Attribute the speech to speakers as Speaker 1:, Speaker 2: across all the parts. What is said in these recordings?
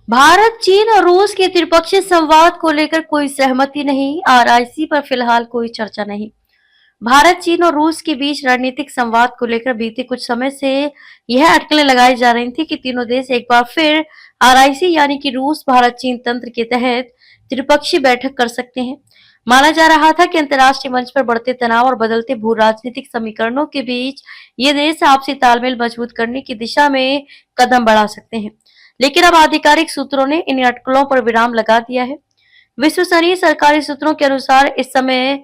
Speaker 1: भारत, चीन और रूस के त्रिपक्षीय संवाद को लेकर कोई सहमति नहीं, आरआईसी पर फिलहाल कोई चर्चा नहीं। भारत, चीन और रूस के बीच रणनीतिक संवाद को लेकर बीते कुछ समय से यह अटकलें लगाई जा रही थी कि तीनों देश एक बार फिर आरआईसी यानी कि रूस भारत चीन तंत्र के तहत त्रिपक्षीय बैठक कर सकते हैं। माना जा रहा था कि अंतर्राष्ट्रीय मंच पर बढ़ते तनाव और बदलते भू राजनीतिक समीकरणों के बीच ये देश आपसी तालमेल मजबूत करने की दिशा में कदम बढ़ा सकते हैं। लेकिन अब आधिकारिक सूत्रों ने इन अटकलों पर विराम लगा दिया है। विश्वसनीय सरकारी सूत्रों के अनुसार इस समय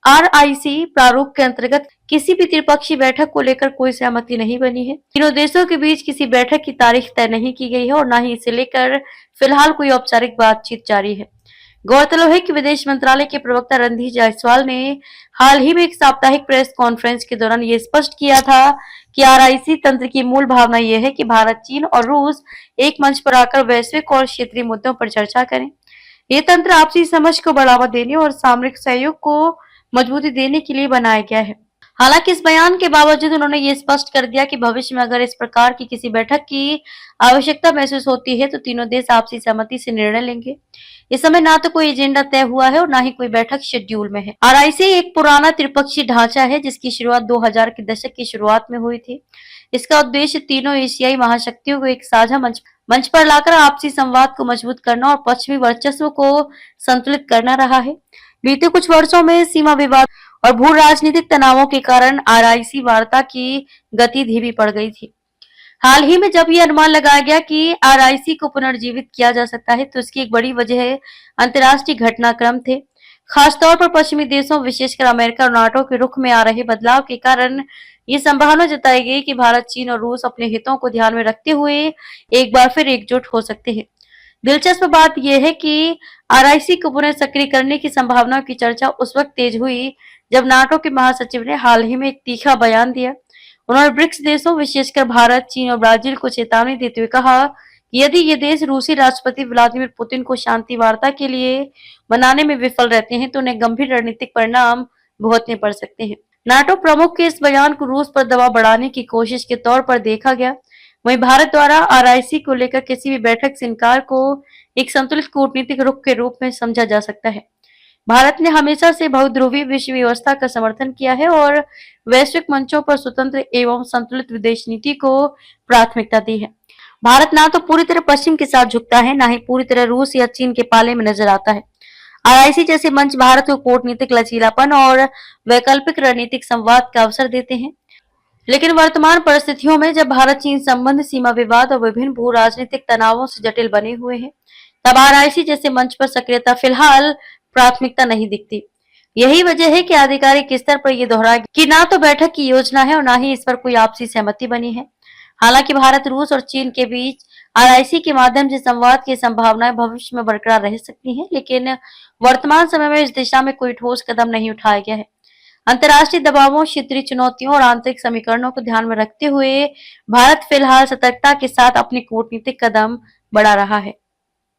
Speaker 1: आरआईसी प्रारूप के अंतर्गत किसी भी त्रिपक्षीय बैठक को लेकर कोई सहमति नहीं बनी है। तीनों देशों के बीच किसी बैठक की तारीख तय नहीं की गई है और न ही इसे लेकर फिलहाल कोई औपचारिक बातचीत जारी है। गौरतलब है कि विदेश मंत्रालय के प्रवक्ता रणधीर जायसवाल ने हाल ही में एक साप्ताहिक प्रेस कॉन्फ्रेंस के दौरान ये स्पष्ट किया था कि आरआईसी तंत्र की मूल भावना यह है कि भारत, चीन और रूस एक मंच पर आकर वैश्विक और क्षेत्रीय मुद्दों पर चर्चा करें। ये तंत्र आपसी समझ को बढ़ावा देने और सामरिक सहयोग को मजबूती देने के लिए बनाया गया है। हालांकि इस बयान के बावजूद उन्होंने ये स्पष्ट कर दिया कि भविष्य में अगर इस प्रकार की किसी बैठक की आवश्यकता महसूस होती है तो तीनों देश आपसी सहमति से निर्णय लेंगे। इस समय ना तो कोई एजेंडा तय हुआ है और ना ही कोई बैठक शेड्यूल में है। आरआईसी एक पुराना त्रिपक्षीय ढांचा है जिसकी शुरुआत 2000 के दशक की शुरुआत में हुई थी। इसका उद्देश्य तीनों एशियाई महाशक्तियों को एक साझा मंच पर लाकर आपसी संवाद को मजबूत करना और पश्चिमी वर्चस्व को संतुलित करना रहा है। बीते कुछ वर्षों में सीमा विवाद और भू राजनीतिक तनावों के कारण आरआईसी वार्ता की गति धीमी पड़ गई थी। हाल ही में जब ये अनुमान लगाया गया कि आरआईसी को पुनर्जीवित किया जा सकता है तो इसकी एक बड़ी वजह अंतर्राष्ट्रीय घटनाक्रम थे। खासतौर पर पश्चिमी देशों विशेषकर अमेरिका और नाटो के रुख में आ रहे बदलाव के कारण ये संभावना जताई गई कि भारत, चीन और रूस अपने हितों को ध्यान में रखते हुए एक बार फिर एकजुट हो सकते हैं। दिलचस्प बात यह है कि आरआईसी को पुनः सक्रिय करने की संभावनाओं की चर्चा उस वक्त तेज हुई जब नाटो के महासचिव ने हाल ही में एक तीखा बयान दिया। उन्होंने ब्रिक्स देशों विशेषकर भारत, चीन और ब्राजील को चेतावनी देते हुए कहा कि यदि ये देश रूसी राष्ट्रपति व्लादिमीर पुतिन को शांति वार्ता के लिए मनाने में विफल रहते हैं तो उन्हें गंभीर रणनीतिक परिणाम भुगतने पड़ सकते हैं। नाटो प्रमुख के इस बयान को रूस पर दबाव बढ़ाने की कोशिश के तौर पर देखा गया। वहीं भारत द्वारा आरआईसी को लेकर किसी भी बैठक से इनकार को एक संतुलित कूटनीतिक रुख के रूप में समझा जा सकता है। भारत ने हमेशा से बहुध्रुवीय विश्व व्यवस्था का समर्थन किया है और वैश्विक मंचों पर स्वतंत्र एवं संतुलित विदेश नीति को प्राथमिकता दी है। भारत ना तो पूरी तरह पश्चिम के साथ झुकता है, ना ही पूरी तरह रूस या चीन के पाले में नजर आता है। आरआईसी जैसे मंच भारत को कूटनीतिक लचीलापन और वैकल्पिक रणनीतिक संवाद का अवसर देते हैं। लेकिन वर्तमान परिस्थितियों में जब भारत चीन संबंध, सीमा विवाद और विभिन्न भू राजनीतिक तनावों से जटिल बने हुए हैं, तब आरआईसी जैसे मंच पर सक्रियता फिलहाल प्राथमिकता नहीं दिखती। यही वजह है कि आधिकारिक स्तर पर यह दोहराया कि ना तो बैठक की योजना है और ना ही इस पर कोई आपसी सहमति बनी है। हालांकि भारत, रूस और चीन के बीच आरआईसी के माध्यम से संवाद की संभावनाएं भविष्य में बरकरार रह सकती हैं, लेकिन वर्तमान समय में इस दिशा में कोई ठोस कदम नहीं उठाया गया है। अंतर्राष्ट्रीय दबावों, क्षेत्रीय चुनौतियों और आंतरिक समीकरणों को ध्यान में रखते हुए भारत फिलहाल सतर्कता के साथ अपनी कूटनीतिक कदम बढ़ा रहा है।